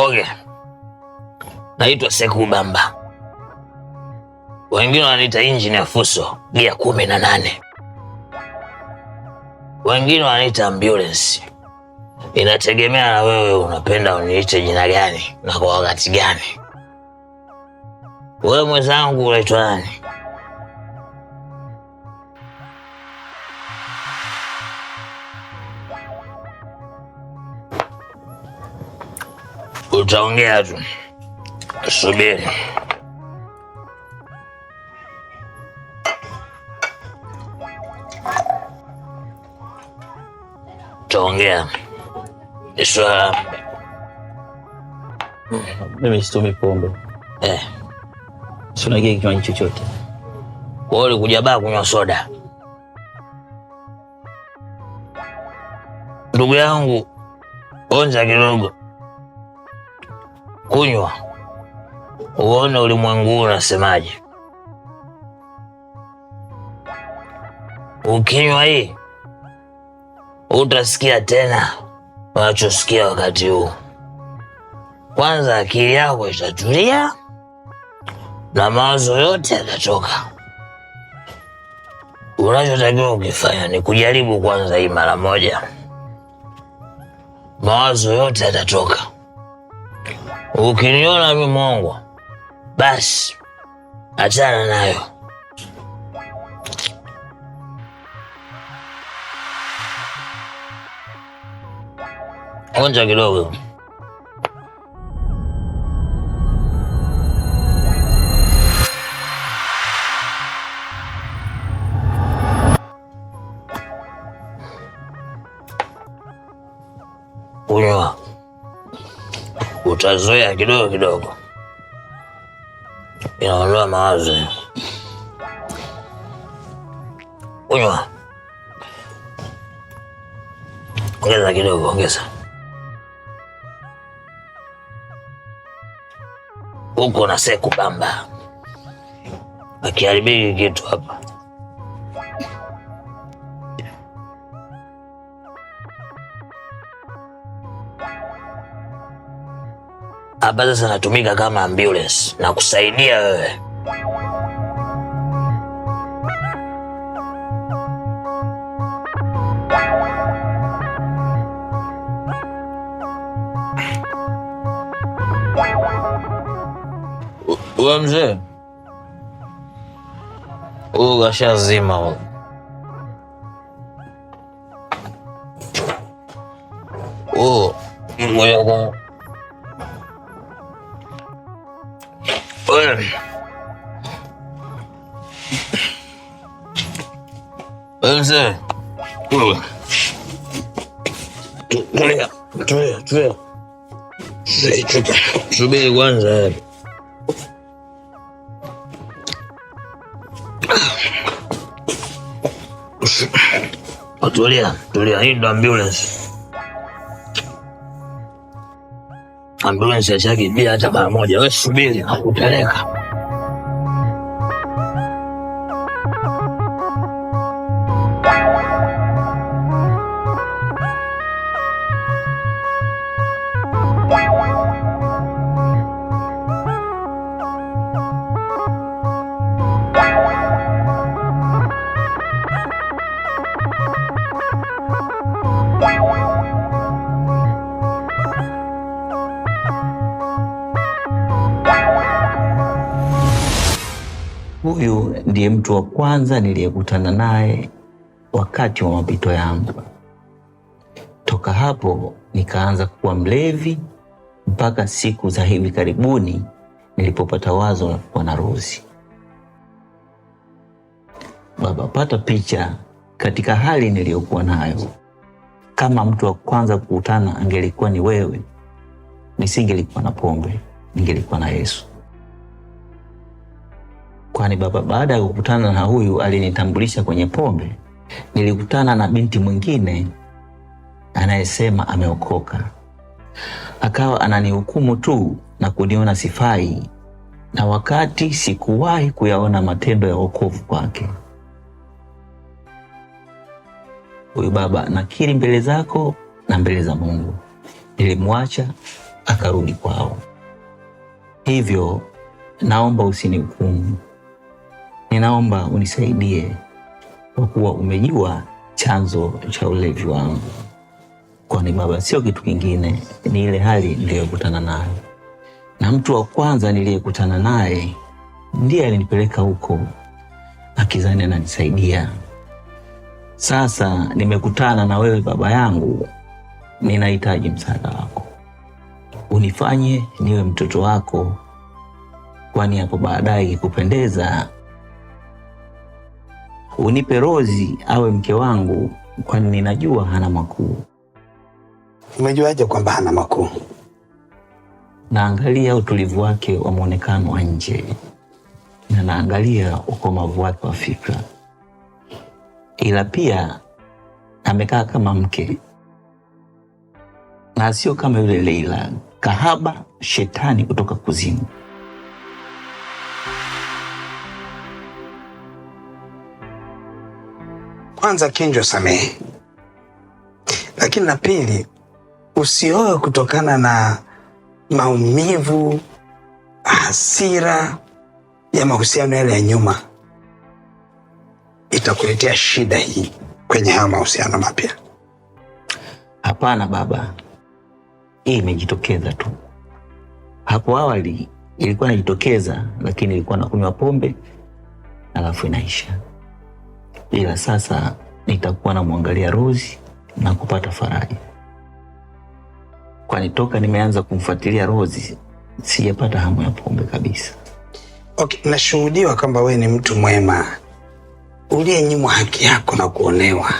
Okay. Naitwa Seku Bamba. Wengine wananiita Engineer Fuso, gia 18. Wengine wananiita ambulance. Inategemea na wewe unapenda uniite jina gani na kwa wakati gani. Wewe mwenzangu unaitwa nani? Utaongea tu. Subiri. Utaongea. Iswa. Mimi situmii pombe. Sina kinywaji chochote. Wewe ulikuja baa kunywa soda. Ndugu yangu, onja kidogo. Kunywa. Uone ulimwengu unasemaje. Ukinywa hii utasikia tena unachosikia wakati huu. Kwanza akili yako itatulia na mawazo yote yatatoka. Unachotakiwa ukifanya ni kujaribu kwanza hii mara moja. Mawazo yote yatatoka. Ukiniona mimi mwongo, basi achana nayo. Onja kidogo. Kunywa. Utazoea kidogo kidogo. Inaondoa mawazo. Kunywa. Ongeza kidogo, ongeza. Uko na Seku Bamba. Akiharibiki kitu hapa. Hapa sasa natumika kama ambulance na kusaidia wewe. Wewe mzee. Kashazima huyo. Ngoja. Mzee. Tulia. Subiri kwanza. Tulia. Hii ndo ambulance. Ambulance ya chaki bila hata mara moja. Wewe subiri nakupeleka. Huyu ndiye mtu wa kwanza niliyekutana naye wakati wa mapito yangu. Toka hapo nikaanza kuwa mlevi mpaka siku za hivi karibuni nilipopata wazo la kuwa na Rozi. Baba, pata picha katika hali niliyokuwa nayo. Kama mtu wa kwanza kukutana angelikuwa ni wewe, nisingelikuwa na pombe, ningelikuwa na Yesu. Kwani baba, baada ya kukutana na huyu alinitambulisha kwenye pombe, nilikutana na binti mwingine anayesema ameokoka. Akawa ananihukumu tu na kuniona sifai, na wakati sikuwahi kuyaona matendo ya wokovu kwake. Huyu baba, nakiri mbele zako na mbele za Mungu, nilimwacha akarudi kwao. Hivyo naomba usinihukumu, ninaomba unisaidie, kwa kuwa umejua chanzo cha ulevi wangu. Kwani baba, sio kitu kingine, ni ile hali niliyokutana nayo, na mtu wa kwanza niliyekutana naye ndiye alinipeleka huko akizani ananisaidia. Sasa nimekutana na wewe baba yangu, ninahitaji msaada wako, unifanye niwe mtoto wako, kwani hapo baadaye ikikupendeza unipe Rozi awe mke wangu, kwani ninajua hana makuu. Umejuaje kwamba hana makuu? Naangalia utulivu wake wa muonekano wa nje, na naangalia ukomavu wake wa fikra, ila pia amekaa kama mke na sio kama yule Leila, kahaba shetani kutoka kuzimu. Kwanza Kinjo, samehe, lakini na pili, usioe kutokana na maumivu, hasira ya mahusiano yale ya nyuma. Itakuletea shida hii kwenye haya mahusiano mapya. Hapana baba, hii imejitokeza tu. Hapo awali ilikuwa inajitokeza, lakini ilikuwa nakunywa pombe alafu inaisha. Ila sasa nitakuwa namwangalia Rozi na kupata faraja, kwani toka nimeanza kumfuatilia Rozi sijapata hamu ya pombe kabisa. Okay, nashuhudiwa kwamba wewe ni mtu mwema uliyenyimwa haki yako na kuonewa,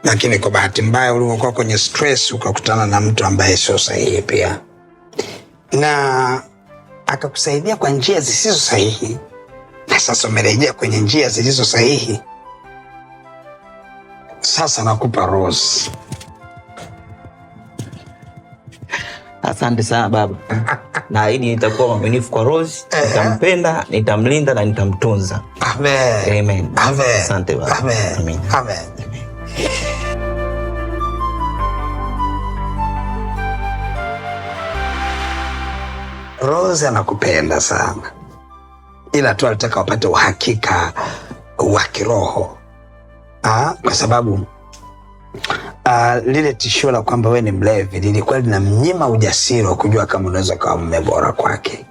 lakini kwa bahati mbaya ulivyokuwa kwenye stress ukakutana na mtu ambaye sio sahihi pia, na akakusaidia kwa njia zisizo sahihi, na sasa umerejea kwenye njia zilizo sahihi. Sasa nakupa Rose. Asante sana baba. Na hili nitakuwa mwaminifu kwa Rose, nitampenda, nitamlinda na nitamtunza. Amen. Amen. Amen. Asante baba. Amen. Amen. Amen. Rose anakupenda sana, ila tu alitaka wapate uhakika wa kiroho, kwa sababu lile tishio la kwamba wewe ni mlevi lilikuwa linamnyima ujasiri wa kujua kama unaweza kuwa mume bora kwake.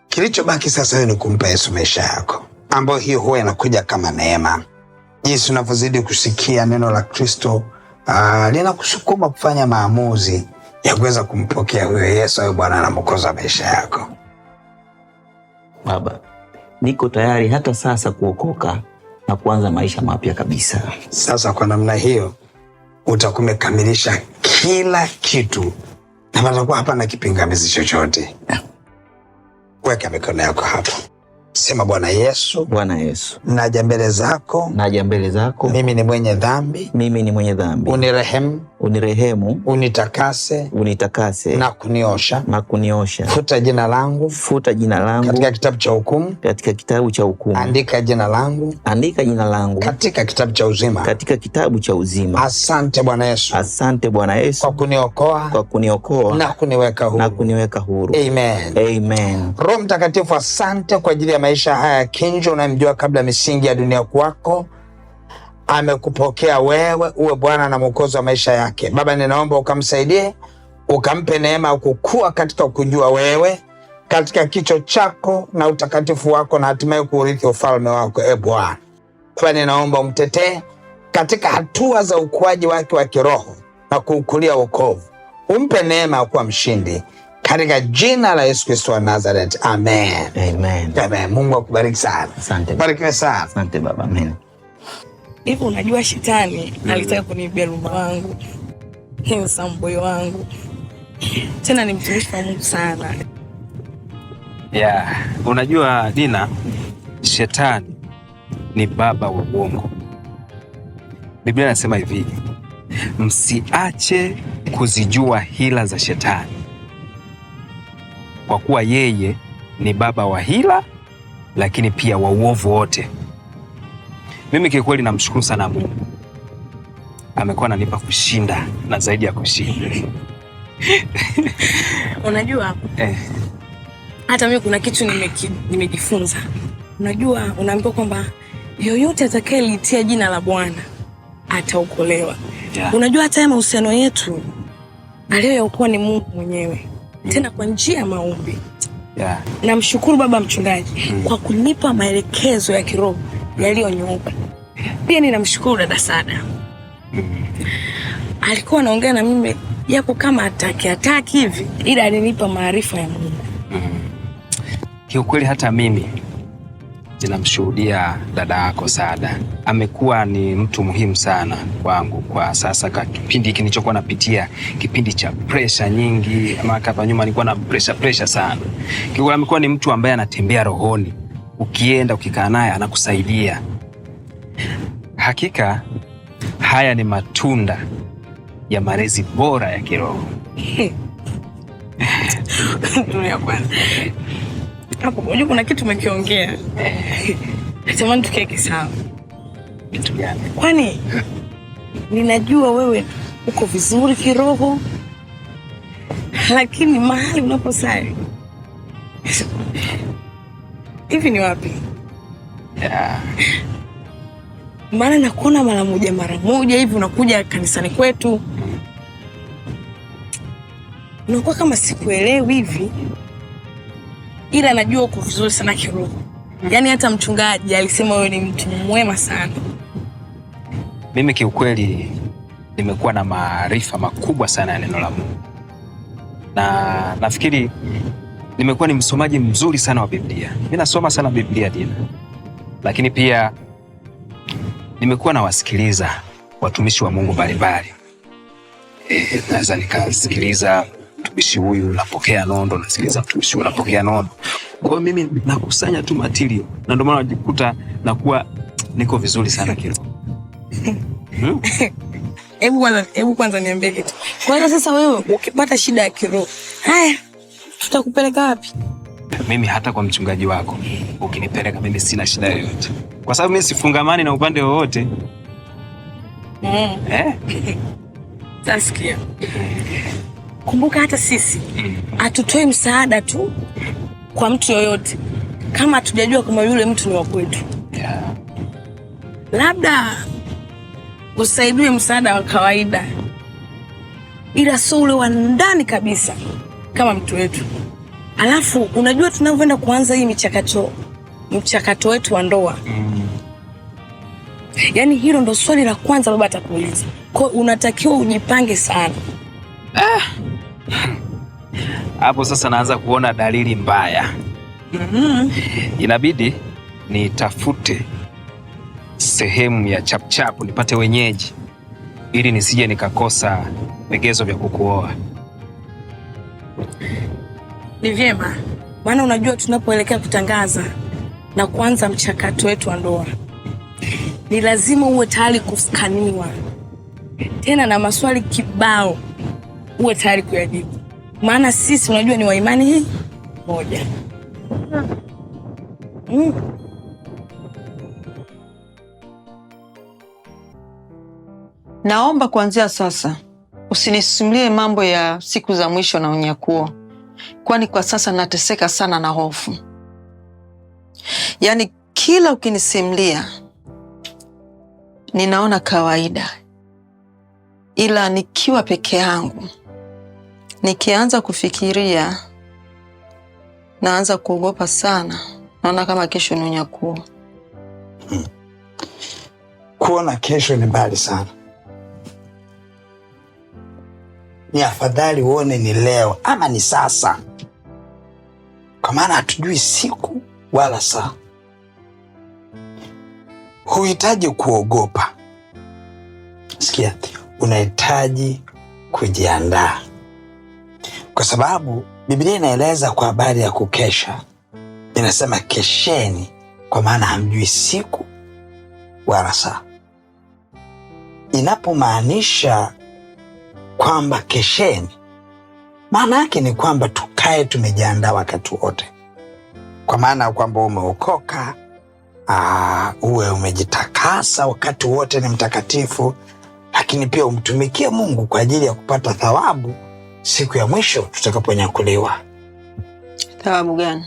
Kilichobaki sasa ni kumpa Yesu maisha yako, ambayo hiyo huwa inakuja kama neema. Jinsi unavyozidi kusikia neno la Kristo, linakusukuma kufanya maamuzi ya kuweza kumpokea huyo Yesu awe Bwana na Mwokozi wa maisha yako. Baba, niko tayari hata sasa kuokoka na kuanza maisha mapya kabisa. Sasa kwa namna hiyo utakumekamilisha kila kitu na patakuwa hapana kipingamizi chochote. Weka mikono yako hapa. Sema, Bwana Yesu. Bwana Yesu, naja mbele zako. Naja mbele zako. Mimi ni mwenye dhambi. Mimi ni mwenye dhambi. Unirehemu. Unirehemu. Unitakase. Unitakase. Na kuniosha. Na kuniosha. Futa jina langu. Futa jina langu katika kitabu cha hukumu. Katika kitabu cha hukumu. Andika jina langu. Andika jina langu katika kitabu cha uzima. Katika kitabu cha uzima. Asante Bwana Yesu. Asante Bwana Yesu kwa kuniokoa. Kwa kuniokoa na kuniweka huru. Na kuniweka huru. Amen. Amen. Roho Mtakatifu, asante kwa ajili ya maisha haya. Kinjo unamjua kabla misingi ya dunia kwako, amekupokea wewe uwe Bwana na Mwokozi wa maisha yake. Baba, ninaomba ukamsaidie, ukampe neema ya kukua katika kujua wewe, katika kicho chako na utakatifu wako, na hatimaye kuurithi ufalme wako. Bwana, Baba, ninaomba umtetee katika hatua za ukuaji wake wa kiroho na kuukulia wokovu. Umpe neema ya kuwa mshindi katika jina la Yesu Kristo wa Nazareth. Amen. Amen. Amen. Mungu akubariki sana. Asante. Barikiwe sana. Asante baba. Amen. Hivi unajua shetani alitaka kunibia rumba wangu, moyo wangu. Tena ni mtumishi wa Mungu sana. Unajua Dina, shetani ni baba wa uongo. Biblia inasema hivi, msiache kuzijua hila za shetani, kwa kuwa yeye ni baba wa hila, lakini pia wa uovu wote. Mimi kikweli namshukuru sana Mungu, amekuwa ananipa kushinda na zaidi ya kushinda. Unajua hata mimi kuna kitu nimejifunza. Unajua unaambiwa kwamba yoyote atakayelitia jina la Bwana ataokolewa. Unajua hata mahusiano yetu aliyoyaokoa ni Mungu mwenyewe, tena kwa njia ya maombi. Namshukuru baba mchungaji kwa kunipa maelekezo ya kiroho yaliyonyooka. Pia ninamshukuru dada Sada. Alikuwa anaongea na mimi japo kama ataki hivi, ila alinipa maarifa ya Mungu. Kiukweli hata mimi ninamshuhudia dada yako Sada. Amekuwa ni mtu muhimu sana kwangu kwa sasa, kwa kipindi hiki nilichokuwa napitia, kipindi cha pressure nyingi. Ama hapa nyuma nilikuwa na pressure sana. Kiukweli amekuwa ni mtu ambaye anatembea rohoni. Ukienda ukikaa naye anakusaidia. Hakika haya ni matunda ya malezi bora ya kiroho. Ndio kwanza. Hapo unajua kuna kitu umekiongea. Natamani tukeke sawa. Kitu gani? Kwani ninajua wewe uko vizuri kiroho, lakini mahali unaposali hivi ni wapi? Maana nakuona mara moja hivi unakuja kanisani kwetu. Unakuwa kama sikuelewi hivi. Ila najua uko vizuri sana kiroho. Yaani hata mchungaji alisema wewe ni mtu mwema sana. Mimi kiukweli nimekuwa na maarifa makubwa sana ya neno la Mungu. Na nafikiri nimekuwa ni msomaji mzuri sana wa Biblia. Mimi nasoma sana Biblia Dina. Lakini pia nimekuwa na wasikiliza watumishi wa Mungu mbalimbali. Naweza nikasikiliza mtumishi huyu napokea nondo, nasikiliza mtumishi huyu napokea nondo. Kwa hiyo mimi nakusanya tu material na ndio maana najikuta nakuwa niko vizuri sana kiroho. Hebu kwanza niambie kitu. Kwa hiyo sasa wewe ukipata shida ya kiroho, haya tutakupeleka wapi? Mimi hata kwa mchungaji wako ukinipeleka mimi sina shida yoyote. Kwa sababu mimi sifungamani na upande wowote. Tasikia. Kumbuka hata sisi hatutoi msaada tu kwa mtu yoyote kama hatujajua kama yule mtu ni wa kwetu. Labda usaidie msaada wa kawaida, ila sio ule wa ndani kabisa kama mtu wetu. Alafu unajua tunavyoenda kuanza hii mchakato wetu wa ndoa. Yaani hilo ndo swali la kwanza baba atakuuliza. Kwa unatakiwa ujipange sana. Hapo sasa naanza kuona dalili mbaya. Inabidi nitafute sehemu ya chapchapu nipate wenyeji ili nisije nikakosa vigezo vya kukuoa. Ni vyema. Maana unajua tunapoelekea kutangaza na kuanza mchakato wetu wa ndoa, ni lazima uwe tayari kuskaniwa. Tena na maswali kibao uwe tayari kuyajibu. Maana sisi unajua ni wa imani hii moja. Naomba kuanzia sasa usinisimulie mambo ya siku za mwisho na unyakuo, kwani kwa sasa nateseka sana na hofu. Yaani kila ukinisimulia ninaona kawaida, ila nikiwa peke yangu nikianza kufikiria naanza kuogopa sana. Naona kama kesho ni unyakuo. Kuona kesho ni mbali sana. Ni afadhali uone ni leo ama ni sasa, kwa maana hatujui siku wala saa. Huhitaji kuogopa. Sikia, unahitaji kujiandaa, kwa sababu Biblia inaeleza kwa habari ya kukesha. Inasema kesheni, kwa maana hamjui siku wala saa. Inapomaanisha kwamba kesheni, maana yake ni kwamba tukae tumejiandaa wakati wote, kwa maana kwamba umeokoka, uwe umejitakasa wakati wote, ni mtakatifu, lakini pia umtumikie Mungu kwa ajili ya kupata thawabu siku ya mwisho tutakaponyakuliwa. Thawabu gani?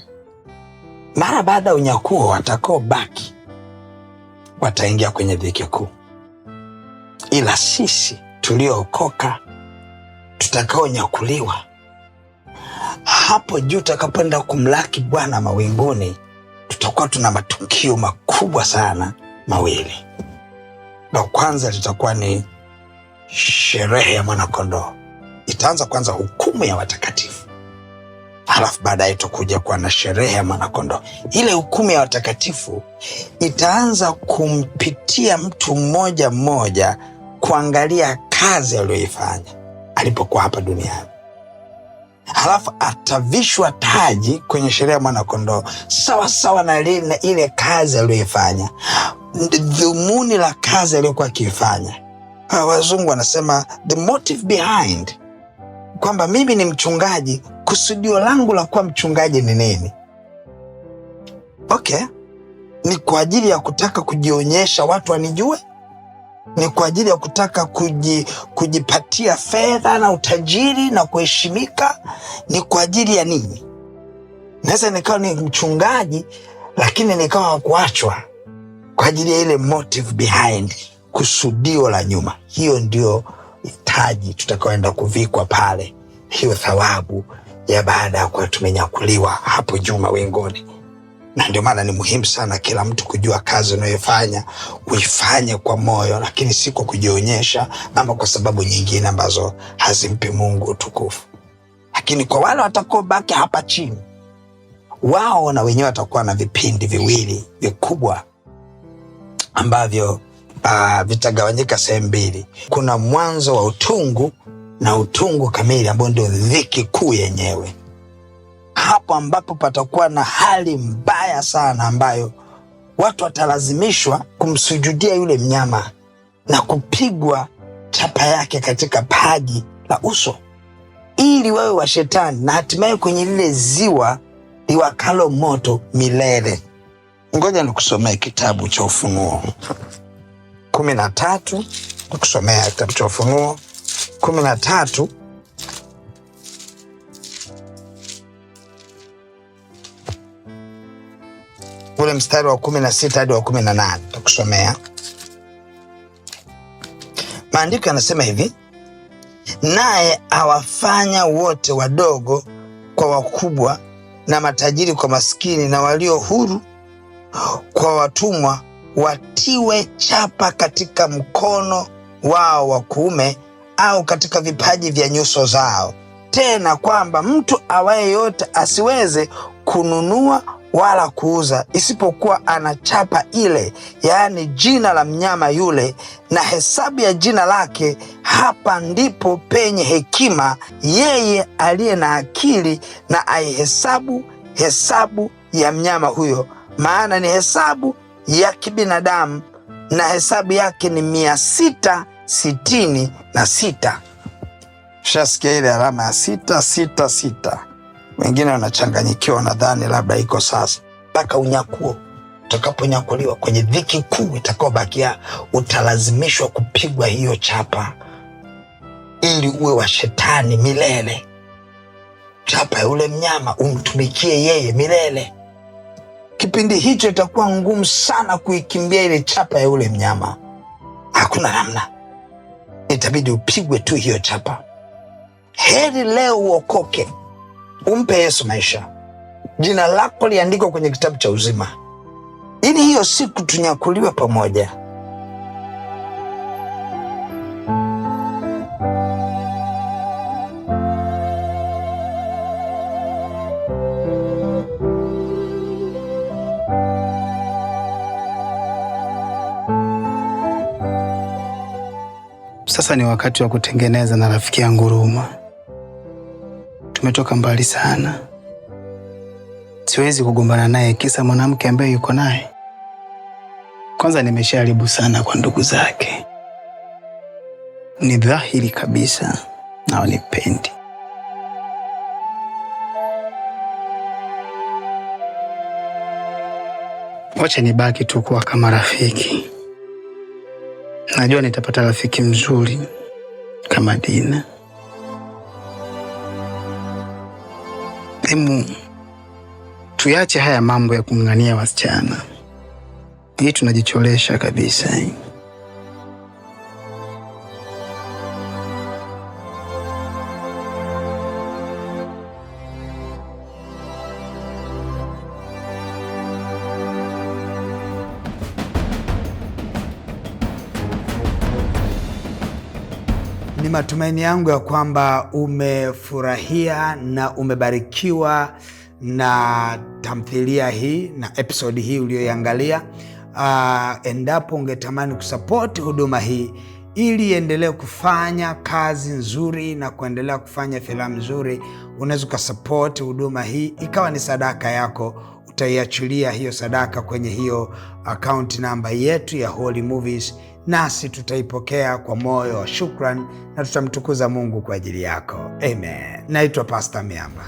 Mara baada ya unyakuo watakao baki wataingia kwenye dhiki kuu, ila sisi tuliookoka tutakaonyakuliwa, hapo juu tutakapoenda kumlaki Bwana mawinguni, tutakuwa tuna matukio makubwa sana mawili. La kwanza litakuwa ni sherehe ya mwanakondoo. Itaanza kwanza hukumu ya watakatifu, halafu baadaye tutakuja kuwa na sherehe ya mwanakondoo. Ile hukumu ya watakatifu itaanza kumpitia mtu mmoja mmoja, kuangalia kazi aliyoifanya alipokuwa hapa duniani. Halafu atavishwa taji kwenye sherehe ya mwanakondoo sawa sawa na ile kazi aliyoifanya, dhumuni la kazi aliyokuwa akiifanya. Wazungu wanasema the motive behind, kwamba mimi ni mchungaji, kusudio langu la kuwa mchungaji ni nini? Okay, ni kwa ajili ya kutaka kujionyesha watu wanijue? Ni kwa ajili ya kutaka kujipatia fedha na utajiri na kuheshimika? Ni kwa ajili ya nini? Naweza nikawa ni mchungaji lakini nikawa kuachwa kwa ajili ya ile motive behind, kusudio la nyuma. Hiyo ndio taji tutakaoenda kuvikwa pale, hiyo thawabu ya baada ya kuwa tumenyakuliwa hapo juu mawinguni. Na ndio maana ni muhimu sana kila mtu kujua kazi unayofanya uifanye kwa moyo, lakini si kwa kujionyesha ama kwa sababu nyingine ambazo hazimpi Mungu utukufu. Lakini kwa wale watakao baki hapa chini, wao na wenyewe watakuwa na vipindi viwili vikubwa ambavyo vitagawanyika sehemu mbili. Kuna mwanzo wa utungu na utungu kamili, ambao ndio dhiki kuu yenyewe. Hapo ambapo patakuwa na hali mbaya sana, ambayo watu watalazimishwa kumsujudia yule mnyama na kupigwa chapa yake katika paji la uso ili wawe wa shetani, na hatimaye kwenye lile ziwa liwakalo moto milele. Ngoja nikusomee kitabu cha Ufunuo 13. Nikusomea kitabu cha Ufunuo 13 ule mstari wa 16 hadi wa 18. Tukusomea. Maandiko yanasema hivi: naye awafanya wote wadogo kwa wakubwa, na matajiri kwa maskini, na walio huru kwa watumwa, watiwe chapa katika mkono wao wa kuume au katika vipaji vya nyuso zao, tena kwamba mtu awaye yote asiweze kununua wala kuuza isipokuwa ana chapa ile, yaani jina la mnyama yule na hesabu ya jina lake. Hapa ndipo penye hekima. Yeye aliye na akili na aihesabu hesabu ya mnyama huyo, maana ni hesabu ya kibinadamu, na hesabu yake ni 666. Shasikia ile alama ya 666. Wengine wanachanganyikiwa, nadhani labda iko sasa mpaka unyakuo. Utakaponyakuliwa kwenye dhiki kuu itakayobakia, utalazimishwa kupigwa hiyo chapa ili uwe wa shetani milele. Chapa ya ule mnyama, umtumikie yeye milele. Kipindi hicho itakuwa ngumu sana kuikimbia ile chapa ya ule mnyama. Hakuna namna, itabidi upigwe tu hiyo chapa. Heri leo uokoke, umpe Yesu maisha, jina lako liandikwa kwenye kitabu cha uzima, ili hiyo siku tunyakuliwe pamoja. Sasa ni wakati wa kutengeneza na rafiki yangu Ruma. Tumetoka mbali sana. Siwezi kugombana naye kisa mwanamke ambaye yuko naye. Kwanza nimeshaharibu sana kwa ndugu zake. Ni dhahiri kabisa na hawanipendi. Wacha nibaki tu kuwa kama rafiki. Najua nitapata rafiki mzuri kama Dina. tuyache haya mambo ya kumng'ania wasichana. Hii tunajicholesha kabisa. Ni matumaini yangu ya kwamba umefurahia na umebarikiwa na tamthilia hii na episodi hii uliyoiangalia. Endapo ungetamani kusupport huduma hii ili iendelee kufanya kazi nzuri na kuendelea kufanya filamu nzuri, unaweza kusupport huduma hii ikawa ni sadaka yako. Utaiachilia hiyo sadaka kwenye hiyo account namba yetu ya Holy Movies, nasi tutaipokea kwa moyo wa shukran na tutamtukuza Mungu kwa ajili yako. Amen. Naitwa Pastor Miamba.